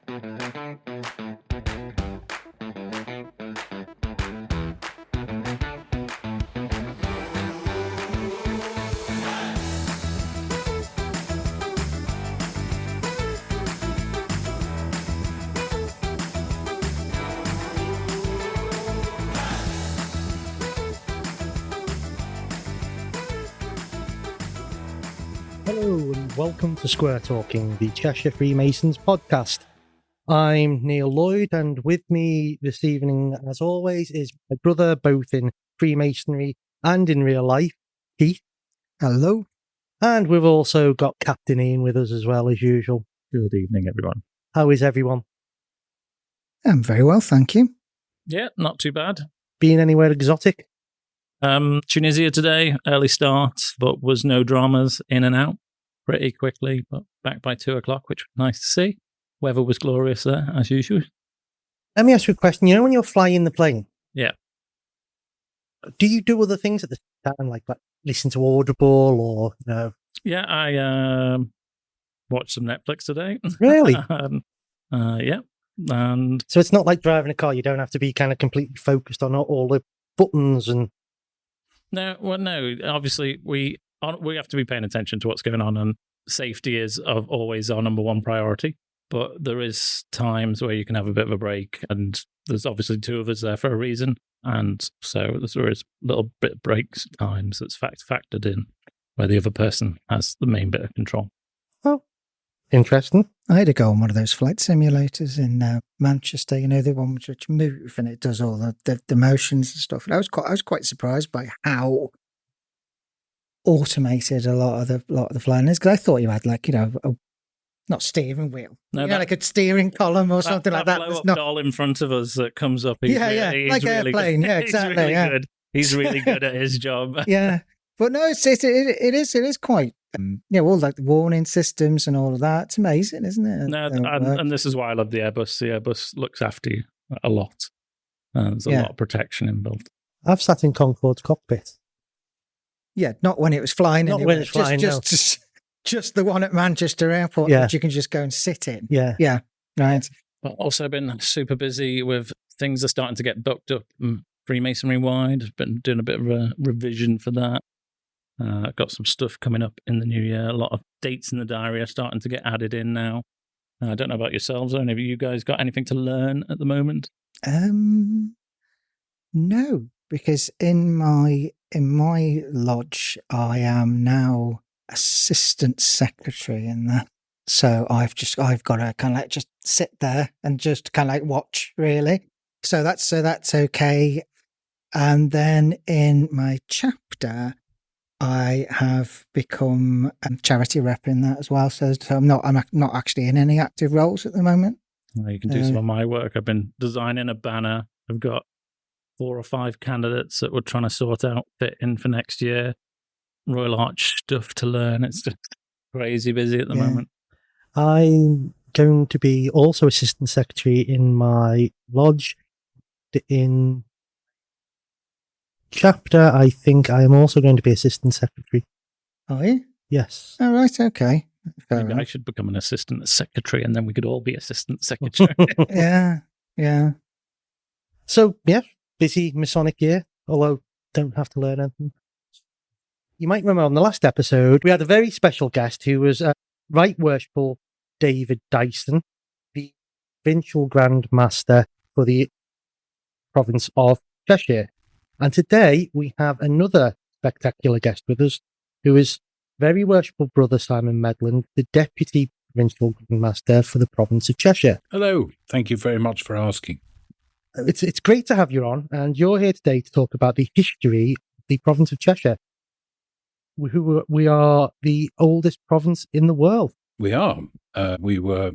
Hello and welcome to Square Talking, the Cheshire Freemasons Podcast. I'm Neil Lloyd, and with me this evening, as always, is my brother, both in Freemasonry and in real life, Keith. Hello. And we've also got Captain Iain with us as well, as usual. Good evening, everyone. How is everyone? I'm very well, thank you. Yeah, not too bad. Been anywhere exotic? Tunisia today, early start, but was no dramas, in and out pretty quickly, but back by 2 o'clock, which was nice to see. Weather was glorious there, as usual. Let me ask you a question. You know when you're flying the plane? Yeah. Do you do other things at the time, like listen to Audible or, no? Yeah, I watched some Netflix today. Really? Yeah. And so it's not like driving a car. You don't have to be kind of completely focused on all the buttons and... No, obviously we have to be paying attention to what's going on, and safety is always our number one priority. But there is times where you can have a bit of a break, and there's obviously two of us there for a reason, and so there is little bit of breaks times that's factored in where the other person has the main bit of control. Oh, interesting. I had to go on one of those flight simulators in Manchester. You know, the one which move and it does all the motions and stuff. And I was quite surprised by how automated a lot of the flying is, because I thought you had not steering wheel, like a steering column or something like that. Blow up doll in front of us that comes up. He's like really airplane. Good. Yeah, exactly. Good. He's really good at his job. Yeah, but no, it is quite. All like the warning systems and all of that. It's amazing, isn't it? No, and this is why I love the Airbus. The Airbus looks after you a lot. There's a lot of protection inbuilt. I've sat in Concorde's cockpit. Yeah, not when it was flying. Not when it's flying, just the one at Manchester Airport that you can just go and sit in. Yeah. Yeah, right. But also been super busy with things that are starting to get booked up Freemasonry-wide. I've been doing a bit of a revision for that. I've got some stuff coming up in the new year. A lot of dates in the diary are starting to get added in now. I don't know about yourselves. Have you guys got anything to learn at the moment? No, because in my lodge, I am now assistant secretary in that. So I've got to kind of just sit there and just kind of watch, really. So that's okay. And then in my chapter, I have become a charity rep in that as well. So I'm not actually in any active roles at the moment. Well, you can do some of my work. I've been designing a banner. I've got 4 or 5 candidates that we're trying to sort out fit in for next year. Royal Arch stuff to learn. It's just crazy busy at the moment. I'm going to be also assistant secretary in my lodge. In chapter, I think I am also going to be assistant secretary. Are you? Yes. Oh, right, okay. Maybe I should become an assistant secretary, and then we could all be assistant secretary. Yeah. So, busy Masonic year, although don't have to learn anything. You might remember on the last episode, we had a very special guest who was Right Worshipful David Dyson, the Provincial Grand Master for the province of Cheshire. And today we have another spectacular guest with us, who is Very Worshipful Brother Simon Medland, the Deputy Provincial Grand Master for the province of Cheshire. Hello. Thank you very much for asking. It's great to have you on, and you're here today to talk about the history of the province of Cheshire. We are the oldest province in the world. We are. We were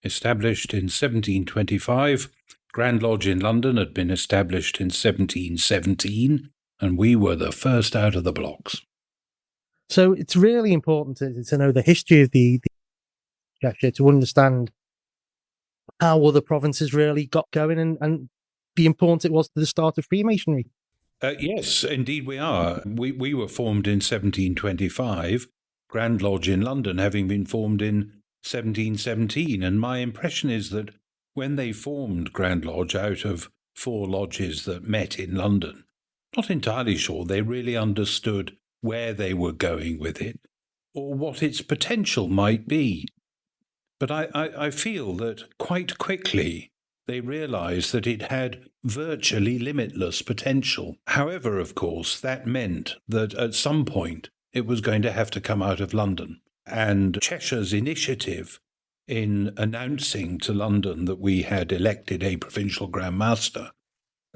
established in 1725. Grand Lodge in London had been established in 1717, and we were the first out of the blocks. So it's really important to know the history of the Cheshire, to understand how other provinces really got going and the importance it was to the start of Freemasonry. Yes, indeed we are. We were formed in 1725, Grand Lodge in London having been formed in 1717. And my impression is that when they formed Grand Lodge out of 4 lodges that met in London, not entirely sure they really understood where they were going with it or what its potential might be. But I feel that quite quickly they realized that it had virtually limitless potential. However, of course, that meant that at some point it was going to have to come out of London. And Cheshire's initiative in announcing to London that we had elected a Provincial Grand Master,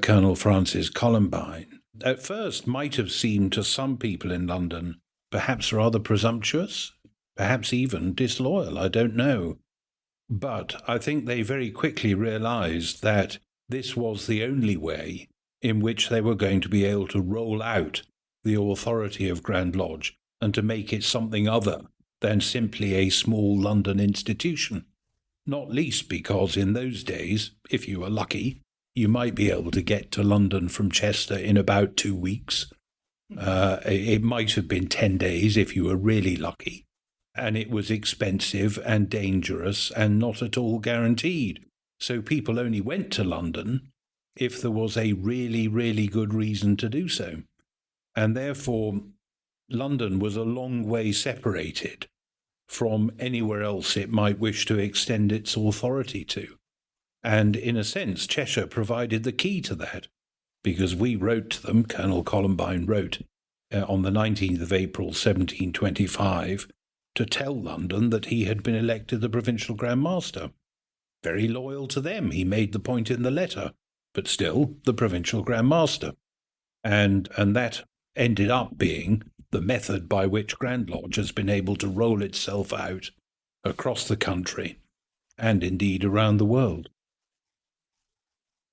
Colonel Francis Columbine, at first might have seemed to some people in London perhaps rather presumptuous, perhaps even disloyal, I don't know. But I think they very quickly realized that this was the only way in which they were going to be able to roll out the authority of Grand Lodge and to make it something other than simply a small London institution. Not least because in those days, if you were lucky, you might be able to get to London from Chester in about 2 weeks. It might have been 10 days if you were really lucky. And it was expensive and dangerous and not at all guaranteed. So people only went to London if there was a really, really good reason to do so. And therefore, London was a long way separated from anywhere else it might wish to extend its authority to. And in a sense, Cheshire provided the key to that, because we wrote to them, Colonel Columbine wrote on the 19th of April, 1725, to tell London that he had been elected the Provincial Grand Master. Very loyal to them, he made the point in the letter, but still the Provincial Grand Master. And that ended up being the method by which Grand Lodge has been able to roll itself out across the country and indeed around the world.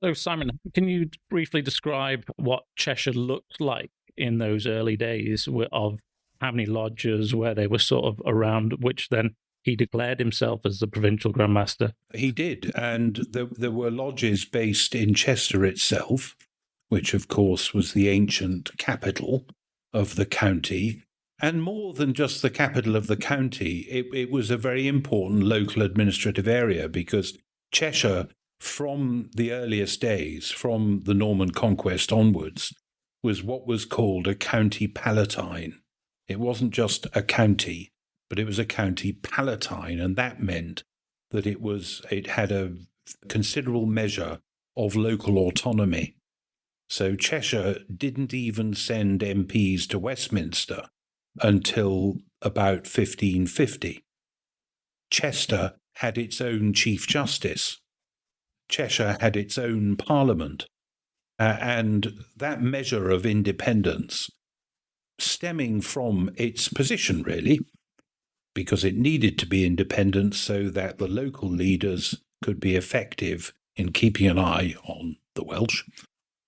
So, Simon, can you briefly describe what Cheshire looked like in those early days of how many lodges, where they were sort of around, which then he declared himself as the Provincial Grand Master? He did, and there were lodges based in Chester itself, which of course was the ancient capital of the county, and more than just the capital of the county, it was a very important local administrative area, because Cheshire, from the earliest days, from the Norman conquest onwards, was what was called a county palatine. It wasn't just a county, but it was a county palatine, and that meant that it had a considerable measure of local autonomy. So Cheshire didn't even send MPs to Westminster until about 1550. Chester had its own Chief Justice. Cheshire had its own Parliament. And that measure of independence, stemming from its position, really, because it needed to be independent so that the local leaders could be effective in keeping an eye on the Welsh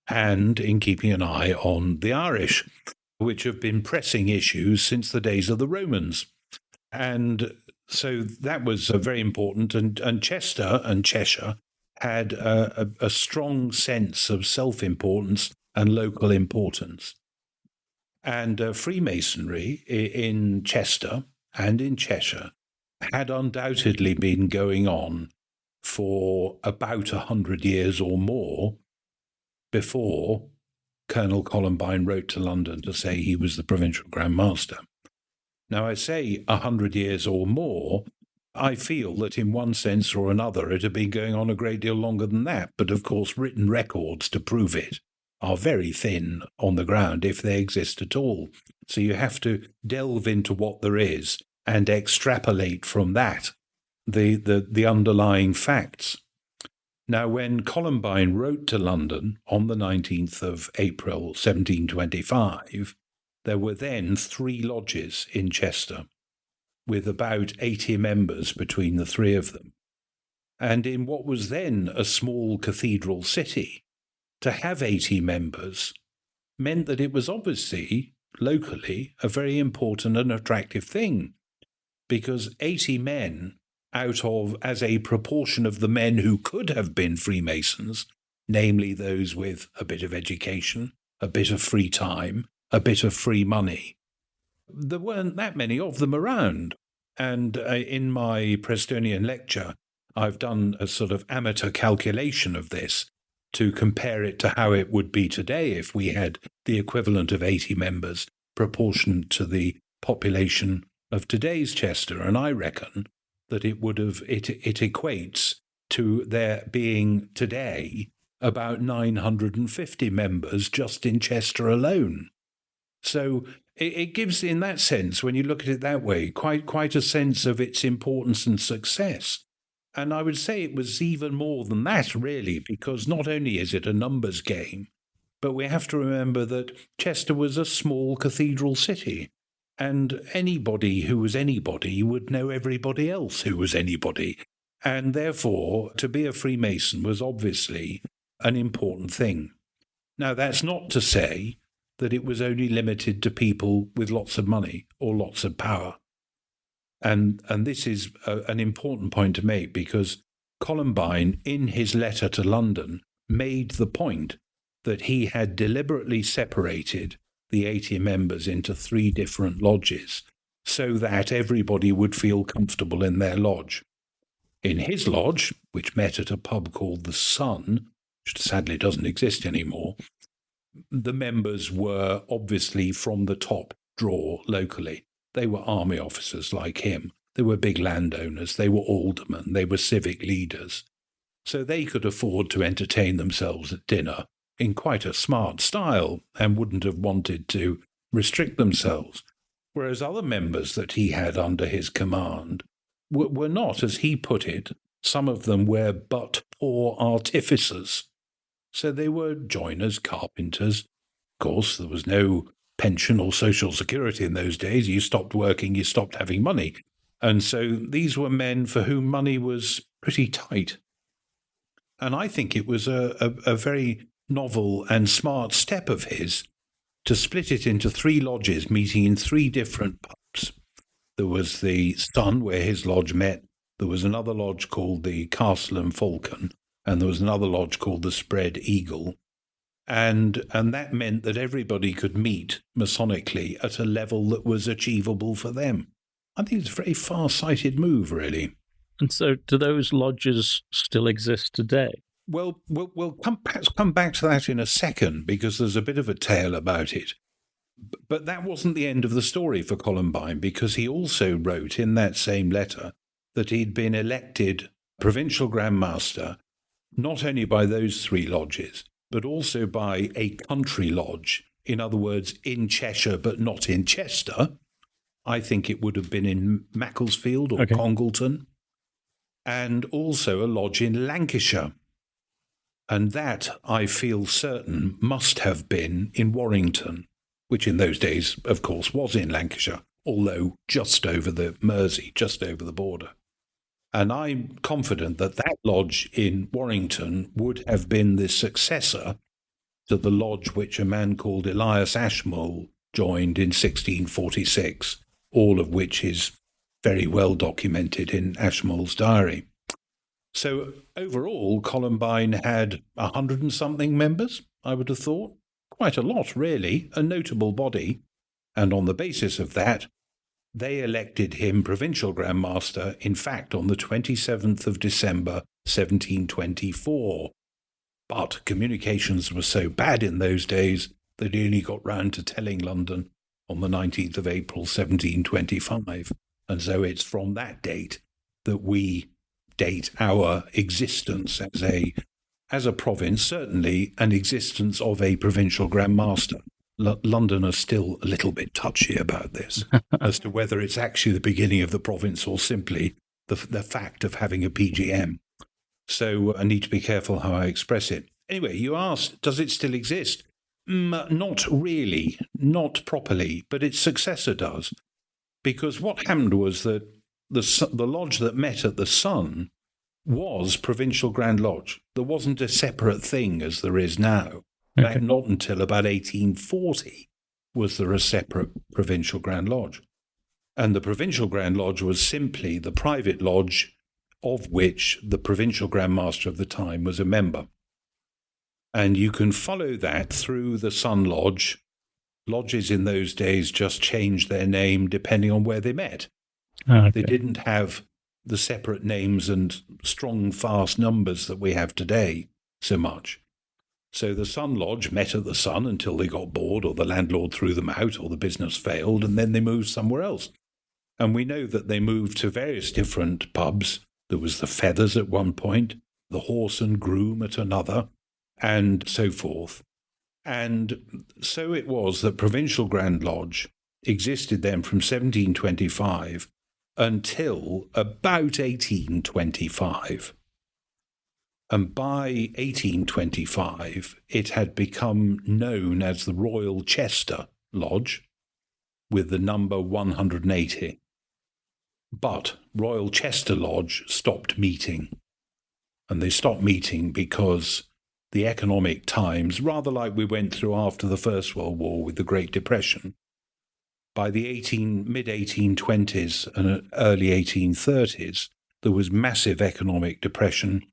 and in keeping an eye on the Irish, which have been pressing issues since the days of the Romans. And so that was very important. And Chester and Cheshire had a strong sense of self-importance and local importance. And Freemasonry in Chester and in Cheshire had undoubtedly been going on for about 100 years or more before Colonel Columbine wrote to London to say he was the Provincial Grand Master. Now, I say 100 years or more. I feel that in one sense or another it had been going on a great deal longer than that, but of course written records to prove it are very thin on the ground, if they exist at all. So you have to delve into what there is and extrapolate from that the underlying facts. Now, when Columbine wrote to London on the 19th of April 1725, there were then 3 lodges in Chester, with about 80 members between the 3 of them. And in what was then a small cathedral city, to have 80 members meant that it was obviously, locally, a very important and attractive thing, because 80 men out of, as a proportion of the men who could have been Freemasons, namely those with a bit of education, a bit of free time, a bit of free money, there weren't that many of them around. And in my Prestonian lecture, I've done a sort of amateur calculation of this to compare it to how it would be today if we had the equivalent of 80 members proportioned to the population of today's Chester. And I reckon that it equates to there being today about 950 members just in Chester alone. So it gives, in that sense, when you look at it that way, quite a sense of its importance and success. And I would say it was even more than that, really, because not only is it a numbers game, but we have to remember that Chester was a small cathedral city, and anybody who was anybody would know everybody else who was anybody. And therefore, to be a Freemason was obviously an important thing. Now, that's not to say that it was only limited to people with lots of money or lots of power. And this is an important point to make, because Columbine, in his letter to London, made the point that he had deliberately separated the 80 members into 3 different lodges so that everybody would feel comfortable in their lodge. In his lodge, which met at a pub called the Sun, which sadly doesn't exist anymore, the members were obviously from the top drawer locally. They were army officers like him. They were big landowners. They were aldermen. They were civic leaders. So they could afford to entertain themselves at dinner in quite a smart style and wouldn't have wanted to restrict themselves. Whereas other members that he had under his command were not, as he put it, some of them were but poor artificers. So they were joiners, carpenters. Of course, there was no pension or social security in those days. You stopped working, you stopped having money. And so these were men for whom money was pretty tight. And I think it was a very novel and smart step of his to split it into 3 lodges meeting in 3 different pubs. There was the Sun, where his lodge met. There was another lodge called the Castle and Falcon, and there was another lodge called the Spread Eagle. And that meant that everybody could meet Masonically at a level that was achievable for them. I think it's a very far-sighted move, really. And so do those lodges still exist today? Well, we'll come back to that in a second, because there's a bit of a tale about it. But that wasn't the end of the story for Columbine, because he also wrote in that same letter that he'd been elected Provincial Grand Master, not only by those 3 lodges, but also by a country lodge, in other words, in Cheshire but not in Chester. I think it would have been in Macclesfield or Congleton, and also a lodge in Lancashire. And that, I feel certain, must have been in Warrington, which in those days, of course, was in Lancashire, although just over the Mersey, just over the border. And I'm confident that that lodge in Warrington would have been the successor to the lodge which a man called Elias Ashmole joined in 1646, all of which is very well documented in Ashmole's diary. So overall, Columbine had 100 and something members, I would have thought. Quite a lot, really, a notable body. And on the basis of that, they elected him Provincial Grand Master, in fact, on the 27th of December, 1724. But communications were so bad in those days that he only got round to telling London on the 19th of April, 1725. And so it's from that date that we date our existence as a province, certainly an existence of a Provincial Grand Master. London are still a little bit touchy about this as to whether it's actually the beginning of the province or simply the fact of having a PGM. So I need to be careful how I express it. Anyway, you asked, does it still exist? Not really, not properly, but its successor does. Because what happened was that the lodge that met at the Sun was Provincial Grand Lodge. There wasn't a separate thing as there is now. In fact, not until about 1840 was there a separate Provincial Grand Lodge. And the Provincial Grand Lodge was simply the private lodge of which the Provincial Grand Master of the time was a member. And you can follow that through the Sun Lodge. Lodges in those days just changed their name depending on where they met. Okay. They didn't have the separate names and strong, fast numbers that we have today so much. So the Sun Lodge met at the Sun until they got bored or the landlord threw them out or the business failed, and then they moved somewhere else. And we know that they moved to various different pubs. There was the Feathers at one point, the Horse and Groom at another, and so forth. And so it was that Provincial Grand Lodge existed then from 1725 until about 1825. And by 1825, it had become known as the Royal Chester Lodge, with the number 180. But Royal Chester Lodge stopped meeting. And they stopped meeting because the economic times, rather like we went through after the First World War with the Great Depression, by the mid-1820s and early 1830s, there was massive economic depression.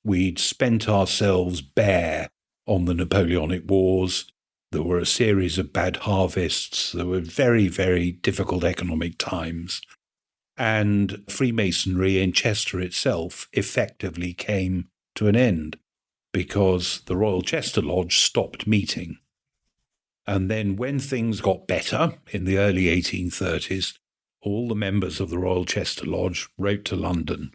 We'd spent ourselves bare on the Napoleonic Wars. There were a series of bad harvests. There were very, very difficult economic times. And Freemasonry in Chester itself effectively came to an end because the Royal Chester Lodge stopped meeting. And then when things got better in the early 1830s, all the members of the Royal Chester Lodge wrote to London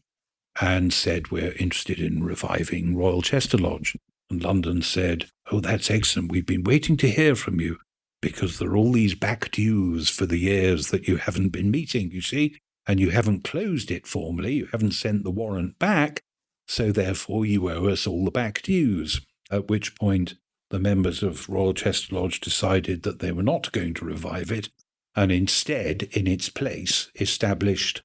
and said, we're interested in reviving Royal Chester Lodge. And London said, oh, that's excellent. We've been waiting to hear from you because there are all these back dues for the years that you haven't been meeting, you see, and you haven't closed it formally. You haven't sent the warrant back. So therefore you owe us all the back dues. At which point the members of Royal Chester Lodge decided that they were not going to revive it and instead, in its place, established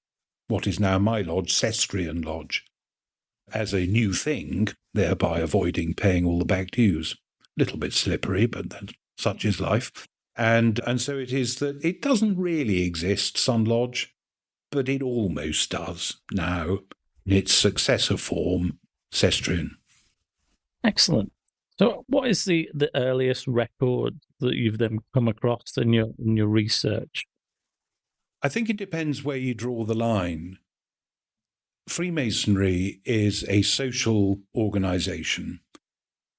what is now my lodge, Cestrian Lodge, as a new thing, thereby avoiding paying all the back dues. A little bit slippery, but such is life. And so it is that it doesn't really exist, Sun Lodge, but it almost does now in its successor form, Cestrian. Excellent. So what is the earliest record that you've then come across in your research? I think it depends where you draw the line. Freemasonry is a social organization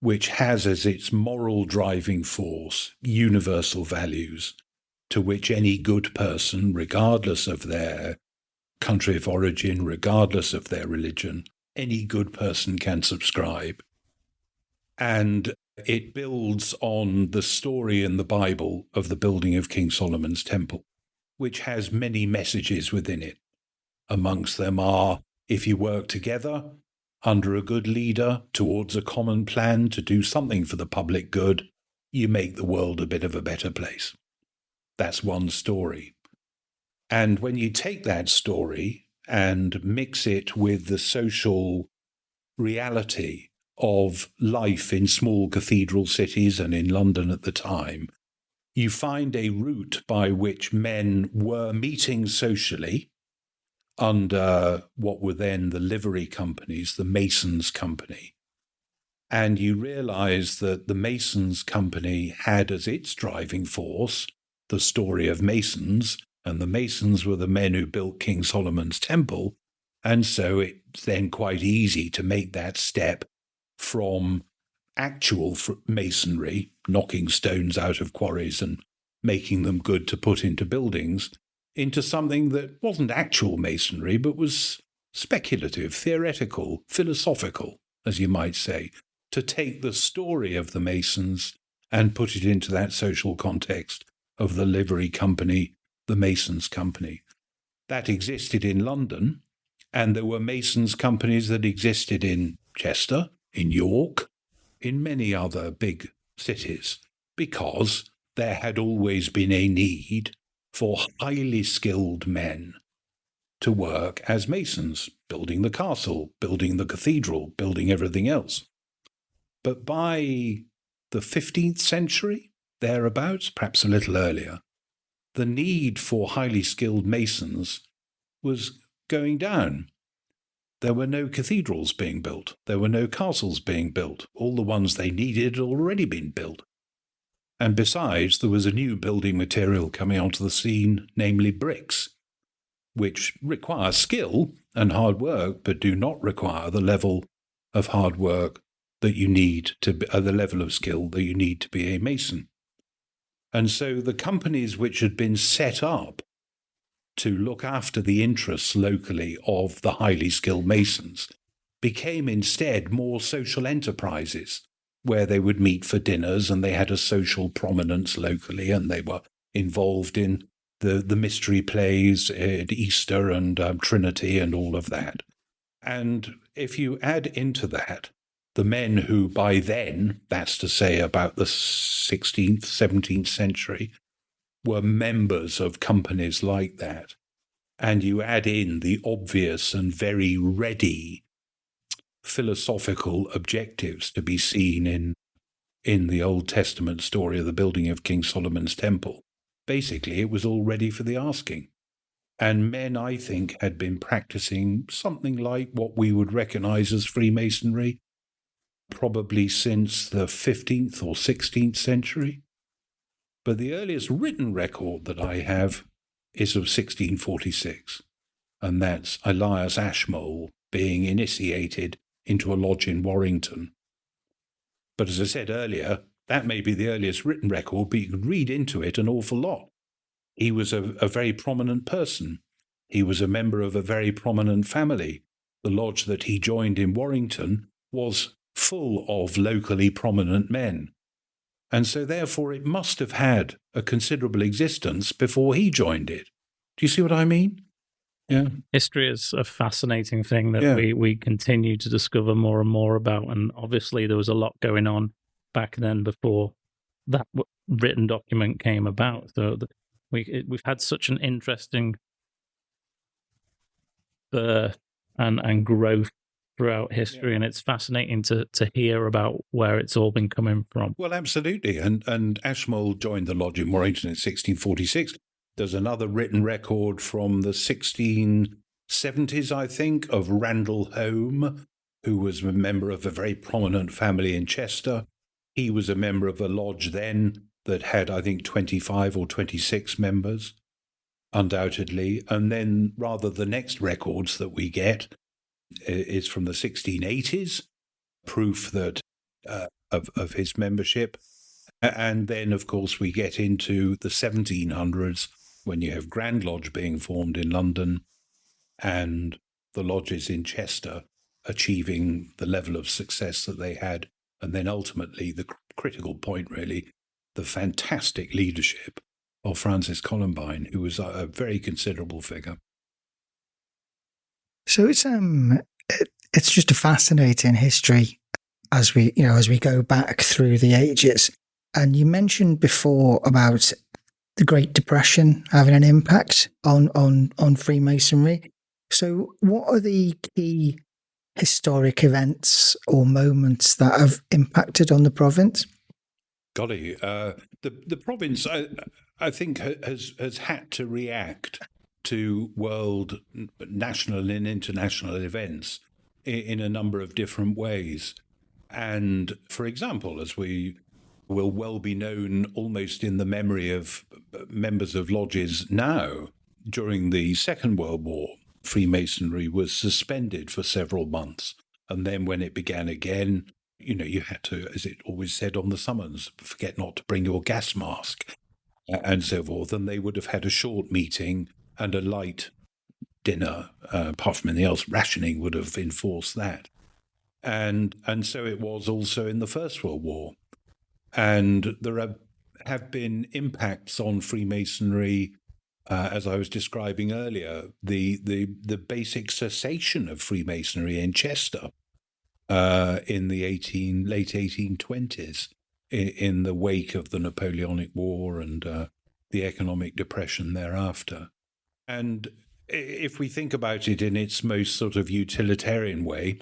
which has as its moral driving force universal values to which any good person, regardless of their country of origin, regardless of their religion, any good person can subscribe. And it builds on the story in the Bible of the building of King Solomon's Temple, which has many messages within it. Amongst them are, if you work together under a good leader towards a common plan to do something for the public good, you make the world a bit of a better place. That's one story. And when you take that story and mix it with the social reality of life in small cathedral cities and in London at the time, you find a route by which men were meeting socially under what were then the livery companies, the Masons Company. And you realize that the Masons Company had as its driving force the story of Masons, and the Masons were the men who built King Solomon's Temple. And so it's then quite easy to make that step from actual masonry, knocking stones out of quarries and making them good to put into buildings, into something that wasn't actual masonry, but was speculative, theoretical, philosophical, as you might say, to take the story of the Masons and put it into that social context of the livery company, the Masons Company. That existed in London, and there were Masons companies that existed in Chester, in York, in many other big cities, because there had always been a need for highly skilled men to work as masons, building the castle, building the cathedral, building everything else. But by the 15th century, thereabouts, perhaps a little earlier, the need for highly skilled masons was going down. There were no cathedrals being built. There were no castles being built. All the ones they needed had already been built. And besides, there was a new building material coming onto the scene, namely bricks. which require skill and hard work, but do not require the level of hard work that you need to be, the level of skill that you need to be a mason. And so the companies which had been set up to look after the interests locally of the highly skilled masons became instead more social enterprises where they would meet for dinners and they had a social prominence locally and they were involved in the mystery plays at Easter and Trinity and all of that. And if you add into that the men who by then, that's to say about the 16th, 17th century, were members of companies like that, and you add in the obvious and very ready philosophical objectives to be seen in the Old Testament story of the building of King Solomon's temple, basically it was all ready for the asking. And men, I think, had been practicing something like what we would recognize as Freemasonry probably since the 15th or 16th century. But the earliest written record that I have is of 1646, and that's Elias Ashmole being initiated into a lodge in Warrington. But as I said earlier, that may be the earliest written record, but you could read into it an awful lot. He was a very prominent person. He was a member of a very prominent family. The lodge that he joined in Warrington was full of locally prominent men. And so therefore it must have had a considerable existence before he joined it. Do you see what I mean? Yeah. History is a fascinating thing that we continue to discover more and more about. And obviously there was a lot going on back then before that written document came about. So we've had such an interesting birth and growth throughout history, and it's fascinating to hear about where it's all been coming from. Well, absolutely. And Ashmole joined the lodge in Warrington in 1646. There's another written record from the 1670s, I think, of Randall Home, who was a member of a very prominent family in Chester. He was a member of a lodge then that had, I think, 25 or 26 members, undoubtedly. And then rather the next records that we get is from the 1680s, proof that of his membership. And then, of course, we get into the 1700s when you have Grand Lodge being formed in London and the lodges in Chester achieving the level of success that they had. And then ultimately, the critical point, really, the fantastic leadership of Francis Columbine, who was a very considerable figure. So it's just a fascinating history as we go back through the ages. And you mentioned before about the Great Depression having an impact on Freemasonry. So what are the key historic events or moments that have impacted on the province? Golly, the province, I think, has had to react to world, national and international events in a number of different ways. And, for example, as we will well be known almost in the memory of members of lodges now, during the Second World War, Freemasonry was suspended for several months. And then when it began again, you had to, as it always said on the summons, forget not to bring your gas mask and so forth. And they would have had a short meeting and a light dinner. Apart from anything else, rationing would have enforced that. And so it was also in the First World War. And there have been impacts on Freemasonry, as I was describing earlier, the basic cessation of Freemasonry in Chester in the late 1820s, in the wake of the Napoleonic War and the economic depression thereafter. And if we think about it in its most sort of utilitarian way,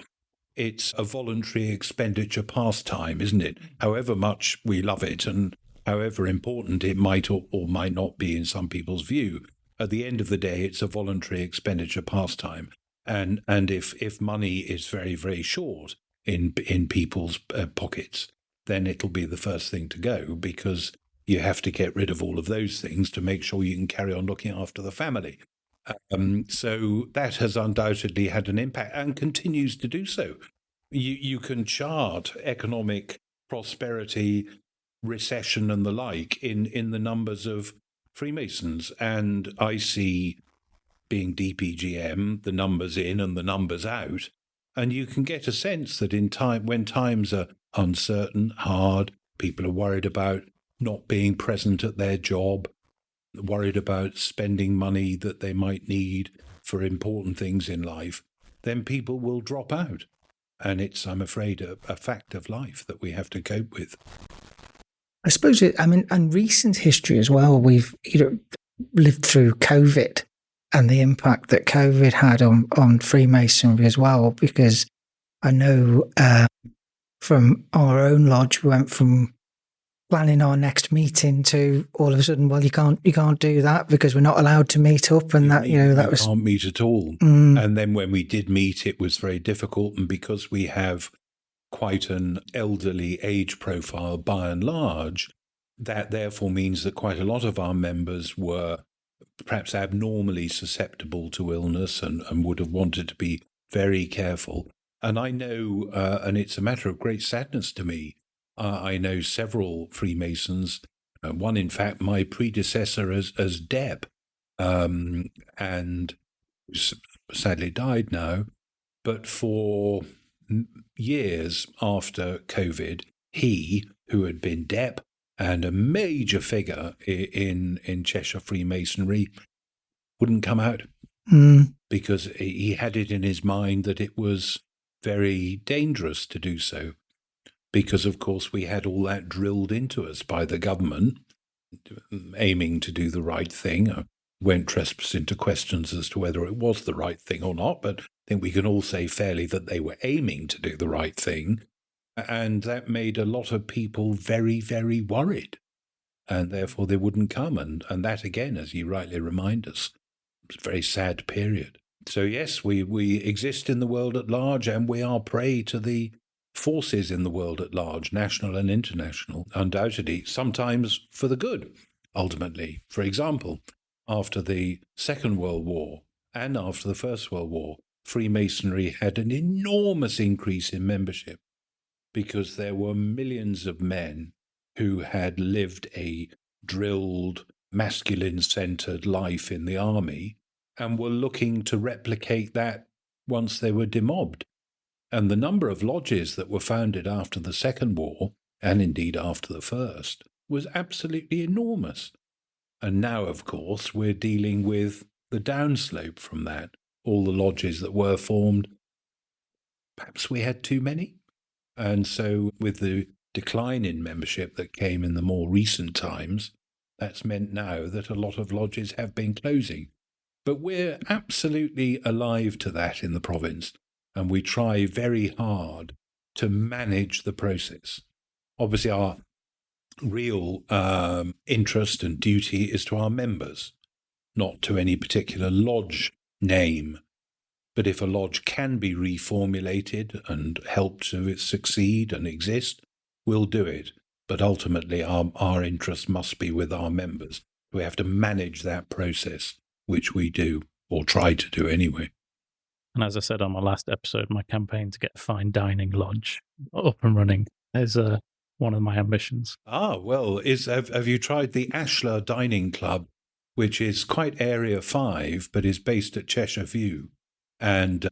it's a voluntary expenditure pastime, isn't it? However much we love it and however important it might or might not be in some people's view, at the end of the day, it's a voluntary expenditure pastime. And if money is very, very short in people's pockets, then it'll be the first thing to go, because you have to get rid of all of those things to make sure you can carry on looking after the family. So that has undoubtedly had an impact and continues to do so. You can chart economic prosperity, recession, and the like in the numbers of Freemasons. And I see, being DPGM, the numbers in and the numbers out. And you can get a sense that when times are uncertain, hard, people are worried about not being present at their job, worried about spending money that they might need for important things in life, then people will drop out. And it's, I'm afraid, a fact of life that we have to cope with. I suppose, and recent history as well, we've lived through COVID and the impact that COVID had on Freemasonry as well, because I know from our own lodge, we went from planning our next meeting to all of a sudden, well, you can't do that because we're not allowed to meet up, and that can't meet at all. And then when we did meet, it was very difficult, and because we have quite an elderly age profile by and large, that therefore means that quite a lot of our members were perhaps abnormally susceptible to illness and would have wanted to be very careful. And I know, and it's a matter of great sadness to me, I know several Freemasons, one, in fact, my predecessor as Deb, and sadly died now, but for years after COVID, he, who had been Deb and a major figure in Cheshire Freemasonry, wouldn't come out because he had it in his mind that it was very dangerous to do so. Because, of course, we had all that drilled into us by the government, aiming to do the right thing. I won't trespass into questions as to whether it was the right thing or not, but I think we can all say fairly that they were aiming to do the right thing. And that made a lot of people very, very worried. And therefore they wouldn't come. And that, again, as you rightly remind us, was a very sad period. So, yes, we exist in the world at large, and we are prey to the forces in the world at large, national and international, undoubtedly, sometimes for the good, ultimately. For example, after the Second World War and after the First World War, Freemasonry had an enormous increase in membership because there were millions of men who had lived a drilled, masculine-centered life in the army and were looking to replicate that once they were demobbed. And the number of lodges that were founded after the Second War, and indeed after the First, was absolutely enormous. And now, of course, we're dealing with the downslope from that. All the lodges that were formed, perhaps we had too many. And so with the decline in membership that came in the more recent times, that's meant now that a lot of lodges have been closing. But we're absolutely alive to that in the province. And we try very hard to manage the process. Obviously, our real interest and duty is to our members, not to any particular lodge name. But if a lodge can be reformulated and help to succeed and exist, we'll do it. But ultimately, our interest must be with our members. We have to manage that process, which we do, or try to do anyway. And as I said on my last episode, my campaign to get a fine dining lodge up and running is one of my ambitions. Ah, well, have you tried the Ashlar Dining Club, which is quite Area 5, but is based at Cheshire View? And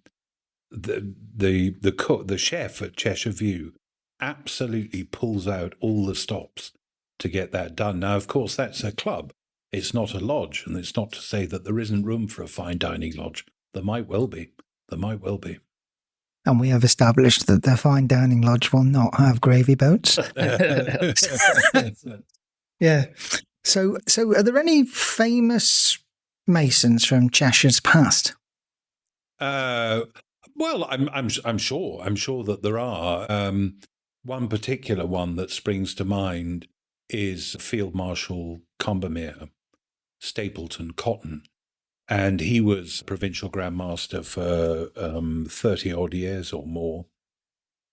the cook, the chef at Cheshire View, absolutely pulls out all the stops to get that done. Now, of course, that's a club. It's not a lodge, and it's not to say that there isn't room for a fine dining lodge. There might well be. There might well be. And we have established that the fine dining lodge will not have gravy boats. Yeah. So are there any famous Masons from Cheshire's past? Well, I'm sure that there are. One particular one that springs to mind is Field Marshal Combermere, Stapleton Cotton. And he was Provincial Grand Master for 30 odd years or more.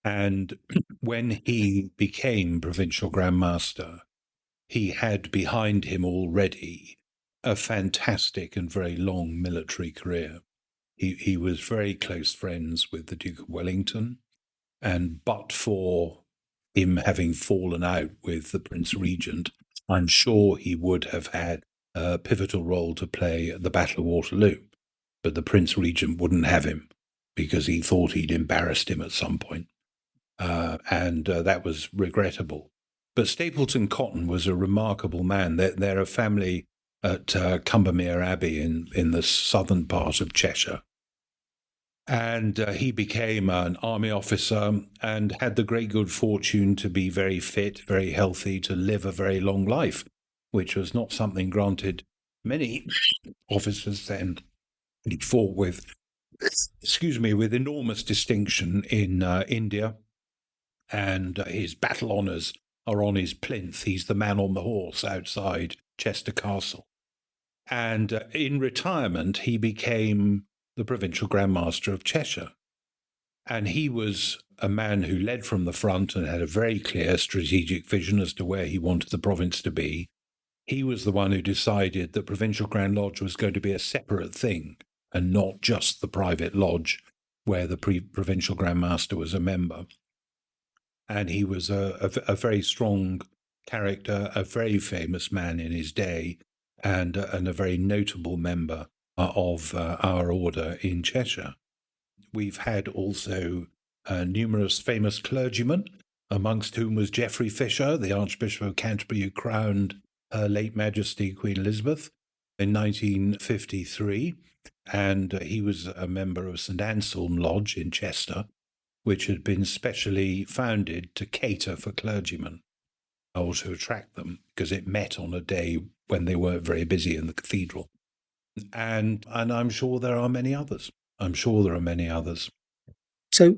And when he became Provincial Grand Master, he had behind him already a fantastic and very long military career. He was very close friends with the Duke of Wellington, and but for him having fallen out with the Prince Regent, I'm sure he would have had a pivotal role to play at the Battle of Waterloo. But the Prince Regent wouldn't have him because he thought he'd embarrassed him at some point. And that was regrettable. But Stapleton Cotton was a remarkable man. They're a family at Cumbermere Abbey in the southern part of Cheshire. And he became an army officer and had the great good fortune to be very fit, very healthy, to live a very long life, which was not something granted many officers then. He fought with enormous distinction in India, and his battle honours are on his plinth. He's the man on the horse outside Chester Castle. And in retirement, he became the Provincial Grand Master of Cheshire. And he was a man who led from the front and had a very clear strategic vision as to where he wanted the province to be. He was the one who decided that Provincial Grand Lodge was going to be a separate thing and not just the private lodge where the Provincial Grand Master was a member. And he was a very strong character, a very famous man in his day, and a very notable member of our order in Cheshire. We've had also numerous famous clergymen, amongst whom was Geoffrey Fisher, the Archbishop of Canterbury, who crowned Her late Majesty Queen Elizabeth in 1953, and he was a member of St Anselm Lodge in Chester, which had been specially founded to cater for clergymen or to attract them, because it met on a day when they weren't very busy in the cathedral. And I'm sure there are many others. So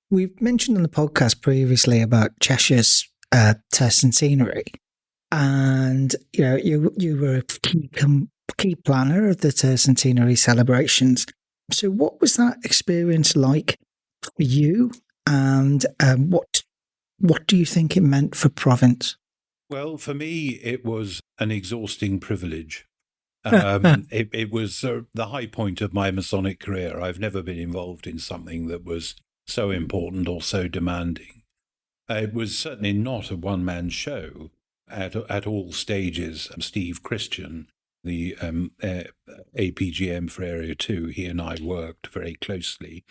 we've mentioned on the podcast previously about Cheshire's tercentenary, and you were a key planner of the tercentenary celebrations. So what was that experience like for you, and what do you think it meant for Province? Well, for me, it was an exhausting privilege. It was the high point of my Masonic career. I've never been involved in something that was so important or so demanding. It was certainly not a one-man show at all stages. Steve Christian, the APGM for Area 2, he and I worked very closely.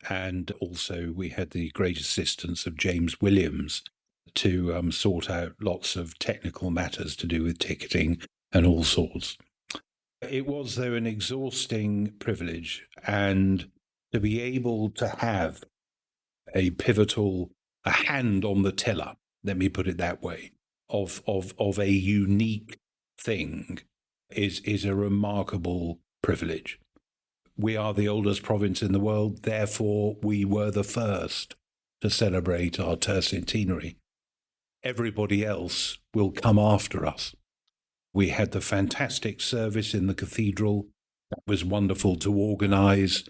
And also we had the great assistance of James Williams to sort out lots of technical matters to do with ticketing and all sorts. It was, though, an exhausting privilege, and to be able to have a hand on the tiller, let me put it that way, of a unique thing is a remarkable privilege. We are the oldest province in the world, therefore we were the first to celebrate our tercentenary. Everybody else will come after us. We had the fantastic service in the cathedral. That was wonderful to organise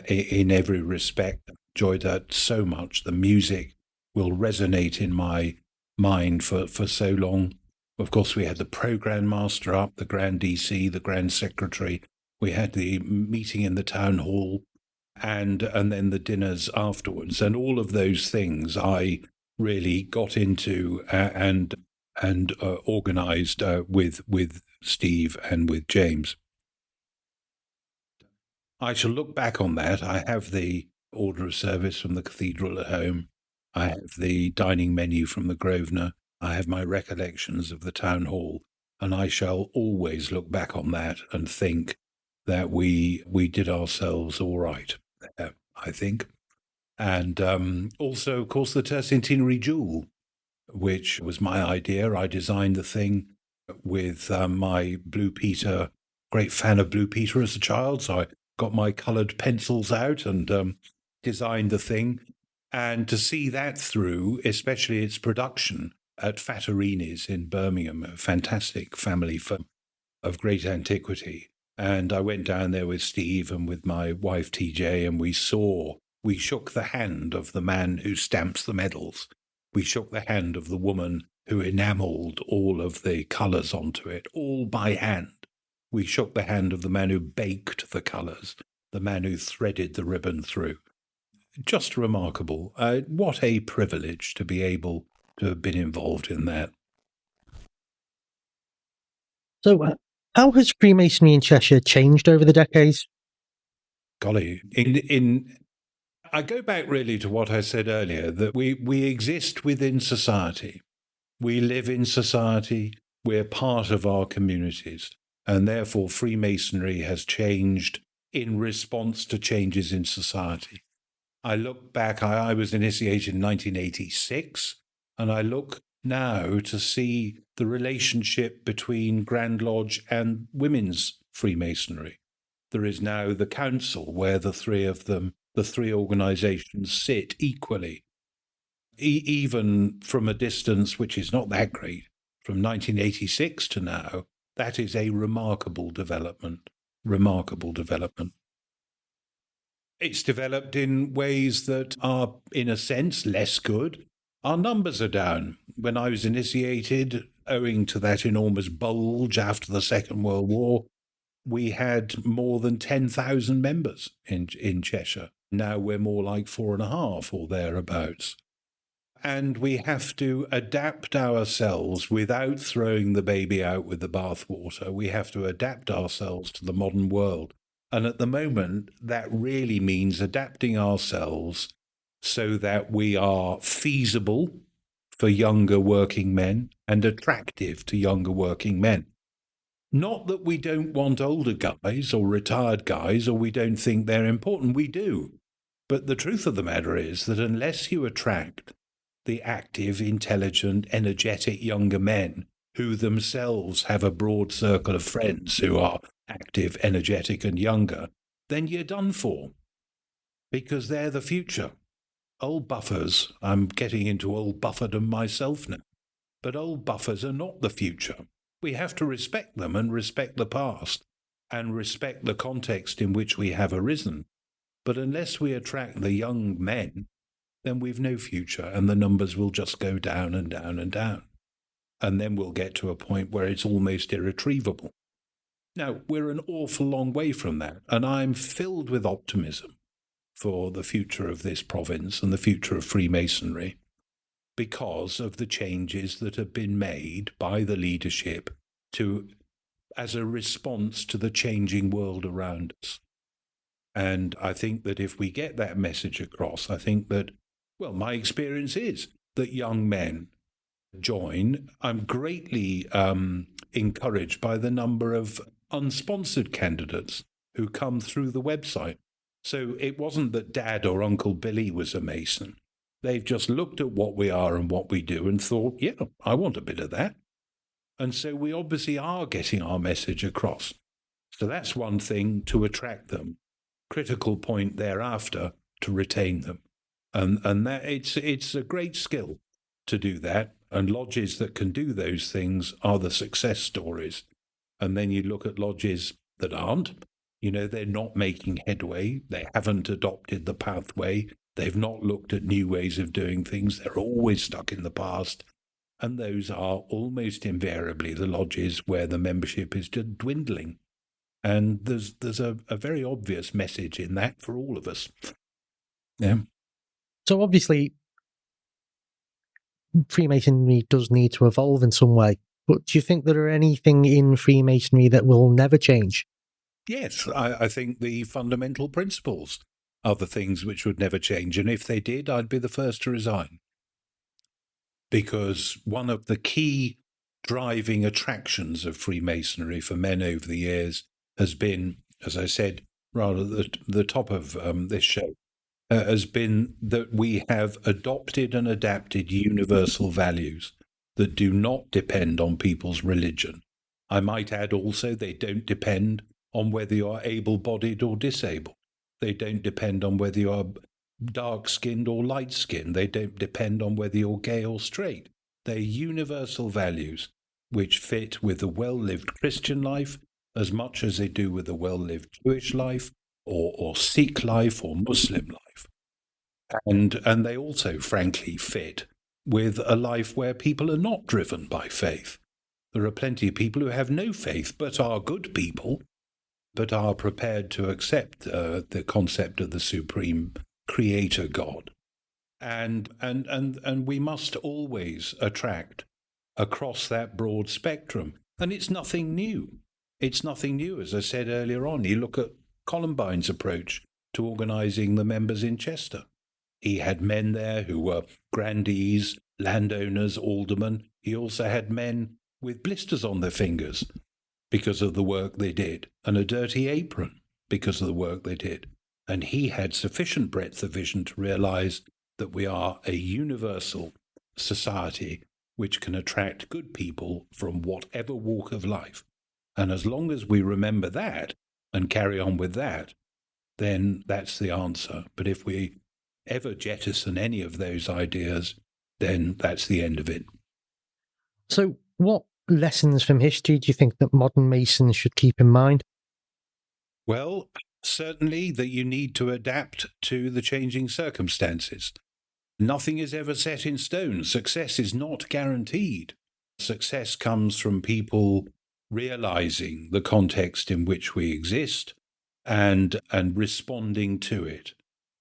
in every respect. Enjoyed that so much. The music will resonate in my mind for so long. Of course, we had the Pro Grand Master up, the Grand DC, the Grand Secretary. We had the meeting in the town hall, and then the dinners afterwards. And all of those things I really got into and organised with Steve and with James. I shall look back on that. I have the order of service from the cathedral at home. I have the dining menu from the Grosvenor. I have my recollections of the town hall, and I shall always look back on that and think that we did ourselves all right there, I think. And also, of course, the tercentenary jewel, which was my idea. I designed the thing with my Blue Peter, great fan of Blue Peter as a child, so I got my coloured pencils out and designed the thing. And to see that through, especially its production at Fattorini's in Birmingham, a fantastic family firm of great antiquity. And I went down there with Steve and with my wife TJ, and we shook the hand of the man who stamps the medals. We shook the hand of the woman who enamelled all of the colours onto it, all by hand. We shook the hand of the man who baked the colours, the man who threaded the ribbon through. Just remarkable. What a privilege to be able to have been involved in that. So, how has Freemasonry in Cheshire changed over the decades? Golly, I go back really to what I said earlier, that we exist within society. We live in society. We're part of our communities. And therefore, Freemasonry has changed in response to changes in society. I look back, I was initiated in 1986, and I look now to see the relationship between Grand Lodge and Women's Freemasonry. There is now the council where the three organisations sit equally. Even from a distance which is not that great, from 1986 to now, that is a remarkable development. It's developed in ways that are, in a sense, less good. Our numbers are down. When I was initiated, owing to that enormous bulge after the Second World War, we had more than 10,000 members in Cheshire. Now we're more like 4.5 or thereabouts. And we have to adapt ourselves without throwing the baby out with the bathwater. We have to adapt ourselves to the modern world. And at the moment, that really means adapting ourselves so that we are feasible for younger working men and attractive to younger working men. Not that we don't want older guys or retired guys, or we don't think they're important. We do. But the truth of the matter is that unless you attract the active, intelligent, energetic younger men who themselves have a broad circle of friends who are active, energetic, and younger, then you're done for, because they're the future. Old buffers, I'm getting into old bufferdom myself now, but old buffers are not the future. We have to respect them and respect the past and respect the context in which we have arisen. But unless we attract the young men, then we've no future, and the numbers will just go down and down and down. And then we'll get to a point where it's almost irretrievable. Now, we're an awful long way from that, and I'm filled with optimism for the future of this province and the future of Freemasonry, because of the changes that have been made by the leadership as a response to the changing world around us. And I think that if we get that message across, I think that, well, my experience is that young men join. I'm greatly encouraged by the number of unsponsored candidates who come through the website. So it wasn't that Dad or Uncle Billy was a Mason. They've just looked at what we are and what we do and thought, yeah, I want a bit of that. And so we obviously are getting our message across. So that's one thing, to attract them. Critical point thereafter, to retain them. And that it's a great skill to do that. And lodges that can do those things are the success stories. And then you look at lodges that aren't. They're not making headway. They haven't adopted the pathway. They've not looked at new ways of doing things. They're always stuck in the past. And those are almost invariably the lodges where the membership is just dwindling. And there's a very obvious message in that for all of us. Yeah. So obviously, Freemasonry does need to evolve in some way. But do you think there are anything in Freemasonry that will never change? Yes, I think the fundamental principles are the things which would never change. And if they did, I'd be the first to resign. Because one of the key driving attractions of Freemasonry for men over the years has been, as I said, rather the top of this show, has been that we have adopted and adapted universal values that do not depend on people's religion. I might add also, they don't depend on whether you are able-bodied or disabled. They don't depend on whether you are dark-skinned or light-skinned. They don't depend on whether you're gay or straight. They're universal values which fit with a well-lived Christian life as much as they do with a well-lived Jewish life or Sikh life or Muslim life. And they also, frankly, fit with a life where people are not driven by faith. There are plenty of people who have no faith, but are good people, but are prepared to accept the concept of the supreme creator God. And we must always attract across that broad spectrum. And it's nothing new. It's nothing new. As I said earlier on, you look at Columbine's approach to organising the members in Chester. He had men there who were grandees, landowners, aldermen. He also had men with blisters on their fingers because of the work they did, and a dirty apron because of the work they did. And he had sufficient breadth of vision to realise that we are a universal society which can attract good people from whatever walk of life. And as long as we remember that and carry on with that, then that's the answer. But if we ever jettison any of those ideas, then that's the end of it. So what lessons from history do you think that modern Masons should keep in mind? Well, certainly that you need to adapt to the changing circumstances. Nothing is ever set in stone. Success is not guaranteed. Success comes from people realizing the context in which we exist and responding to it.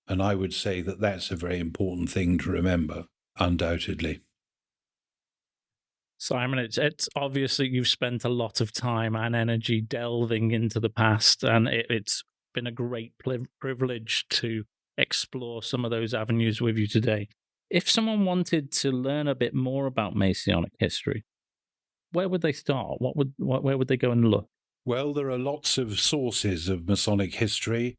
And I would say that that's a very important thing to remember, undoubtedly. Simon, it's obviously you've spent a lot of time and energy delving into the past, and it's been a great privilege to explore some of those avenues with you today. If someone wanted to learn a bit more about Masonic history, where would they start? Where would they go and look? Well, there are lots of sources of Masonic history.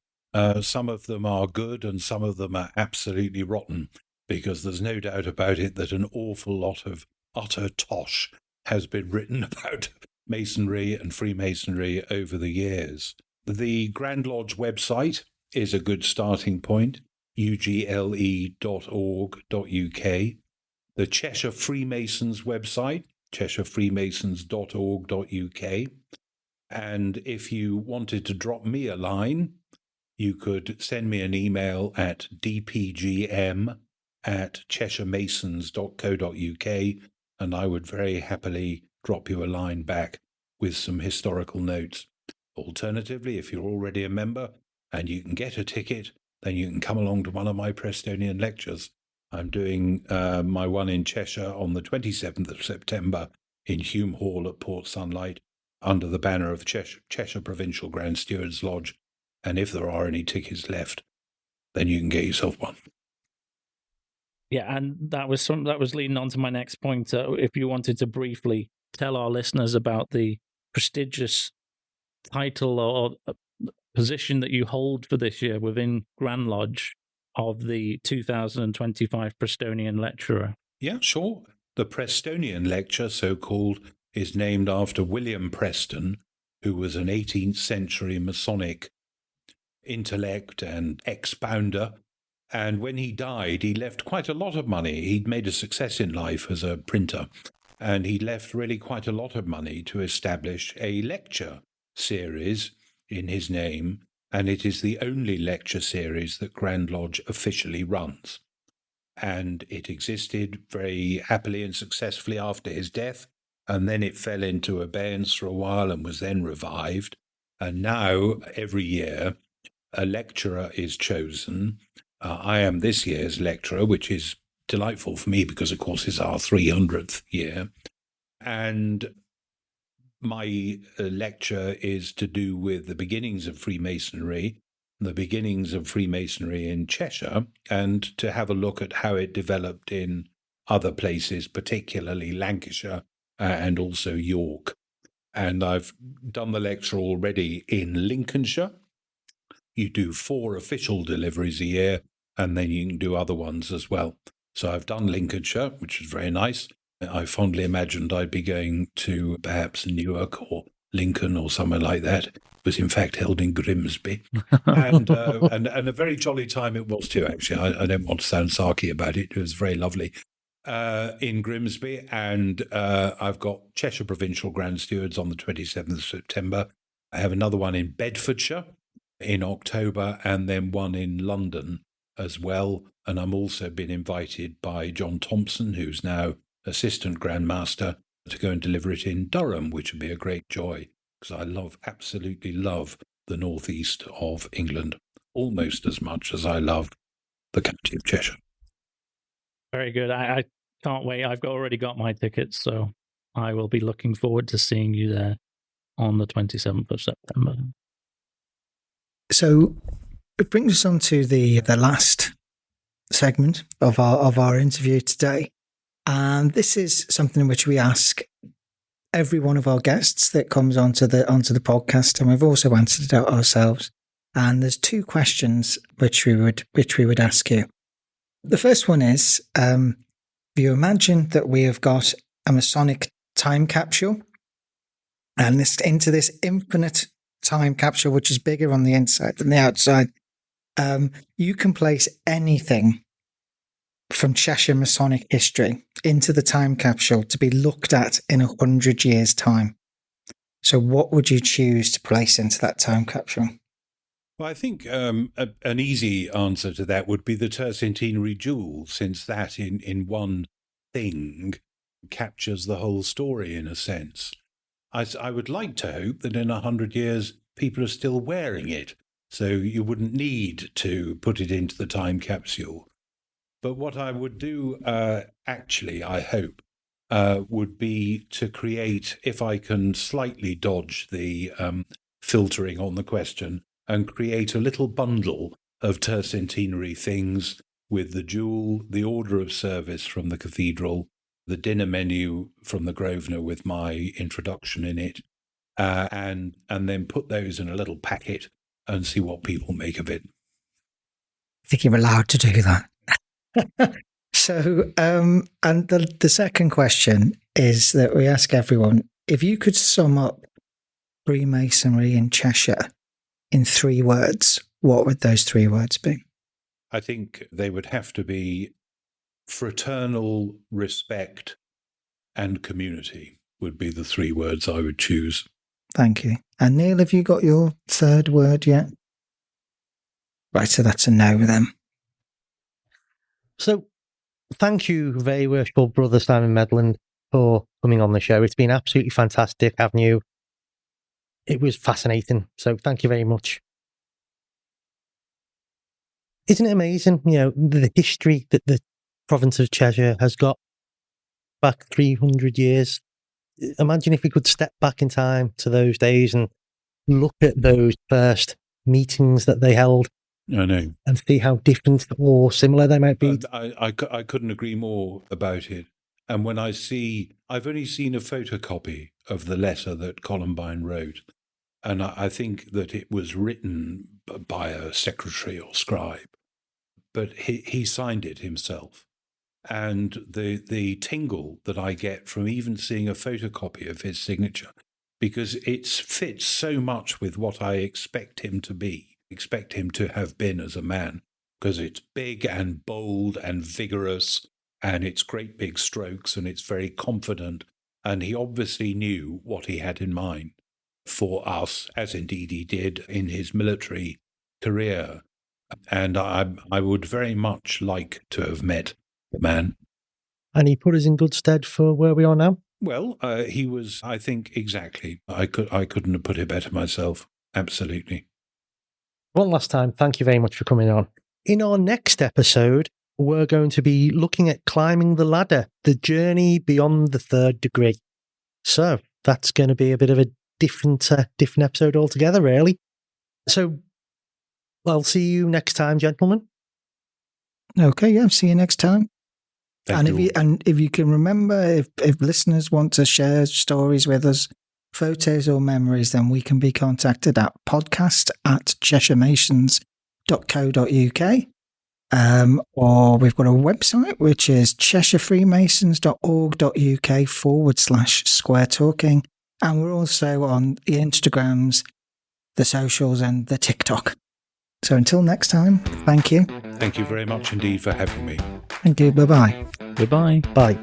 Some of them are good and some of them are absolutely rotten, because there's no doubt about it that an awful lot of utter tosh has been written about Masonry and Freemasonry over the years. The Grand Lodge website is a good starting point, ugle.org.uk. The Cheshire Freemasons website, cheshirefreemasons.org.uk. And if you wanted to drop me a line, you could send me an email at dpgm@cheshiremasons.co.uk, and I would very happily drop you a line back with some historical notes. Alternatively, if you're already a member and you can get a ticket, then you can come along to one of my Prestonian lectures. I'm doing my one in Cheshire on the 27th of September in Hume Hall at Port Sunlight under the banner of Cheshire Provincial Grand Stewards Lodge. And if there are any tickets left, then you can get yourself one. Yeah, and that was leading on to my next point. If you wanted to briefly tell our listeners about the prestigious title or position that you hold for this year within Grand Lodge of the 2025 Prestonian Lecturer. Yeah, sure. The Prestonian Lecture, so-called, is named after William Preston, who was an 18th century Masonic intellect and expounder. And when he died, he left quite a lot of money. He'd made a success in life as a printer, and he left really quite a lot of money to establish a lecture series in his name, and it is the only lecture series that Grand Lodge officially runs. And it existed very happily and successfully after his death, and then it fell into abeyance for a while and was then revived. And now, every year, a lecturer is chosen. I am this year's lecturer, which is delightful for me because, of course, it's our 300th year. And my lecture is to do with the beginnings of Freemasonry, the beginnings of Freemasonry in Cheshire, and to have a look at how it developed in other places, particularly Lancashire and also York. And I've done the lecture already in Lincolnshire. You do 4 official deliveries a year, and then you can do other ones as well. So I've done Lincolnshire, which was very nice. I fondly imagined I'd be going to perhaps Newark or Lincoln or somewhere like that. It was in fact held in Grimsby. and a very jolly time it was too, actually. I don't want to sound sarky about it. It was very lovely in Grimsby. And I've got Cheshire Provincial Grand Stewards on the 27th of September. I have another one in Bedfordshire in October, and then one in London as well. And I'm also been invited by John Thompson, who's now Assistant Grand Master, to go and deliver it in Durham, which would be a great joy, because I absolutely love the northeast of England, almost as much as I love the county of Cheshire. Very good. I can't wait. I've already got my tickets, so I will be looking forward to seeing you there on the 27th of September. So it brings us on to the last segment of our interview today. And this is something which we ask every one of our guests that comes onto the podcast, and we've also answered it out ourselves. And there's two questions which we would ask you. The first one is, if you imagine that we have got a Masonic time capsule, and into this infinite time capsule, which is bigger on the inside than the outside, you can place anything from Cheshire Masonic history into the time capsule to be looked at in 100 years' time. So what would you choose to place into that time capsule? Well, I think an easy answer to that would be the tercentenary jewel, since that in one thing captures the whole story in a sense. I would like to hope that in 100 years people are still wearing it, so you wouldn't need to put it into the time capsule. But what I would do, actually, I hope, would be to create, if I can slightly dodge the filtering on the question, and create a little bundle of tercentenary things with the jewel, the order of service from the cathedral, the dinner menu from the Grosvenor with my introduction in it, and then put those in a little packet and see what people make of it. I think you're allowed to do that. So, and the second question is that we ask everyone, if you could sum up Freemasonry in Cheshire in 3 words, what would those 3 words be? I think they would have to be fraternal respect and community would be the 3 words I would choose. Thank you. And Neil, have you got your 3rd word yet? Right, so that's a no then. So, thank you, very worshipful Brother Simon Medland, for coming on the show. It's been absolutely fantastic having you. It was fascinating. So, thank you very much. Isn't it amazing, the history that the province of Cheshire has got back 300 years? Imagine if we could step back in time to those days and look at those first meetings that they held. I know. And see how different or similar they might be. I couldn't agree more about it. And when I've only seen a photocopy of the letter that Columbine wrote, and I think that it was written by a secretary or scribe, but he signed it himself. And the tingle that I get from even seeing a photocopy of his signature, because it fits so much with what I expect him to be. Expect him to have been as a man, because it's big and bold and vigorous, and it's great big strokes, and it's very confident, and he obviously knew what he had in mind for us, as indeed he did in his military career. And I would very much like to have met the man. And he put us in good stead for where we are now? Well, he was, I think, exactly. I couldn't have put it better myself. Absolutely. One last time, thank you very much for coming on. In our next episode, we're going to be looking at climbing the ladder, the journey beyond the 3rd degree. So that's going to be a bit of a different episode altogether, really. So I'll see you next time, gentlemen. Okay, yeah, see you next time. Thank you. If you can remember, if listeners want to share stories with us, photos or memories, then we can be contacted at podcast@cheshiremasons.co.uk. Or we've got a website, which is cheshirefreemasons.org.uk/square talking. And we're also on the Instagrams, the socials, and the TikTok. So until next time, thank you. Thank you very much indeed for having me. Thank you. Bye-bye. Goodbye. Bye.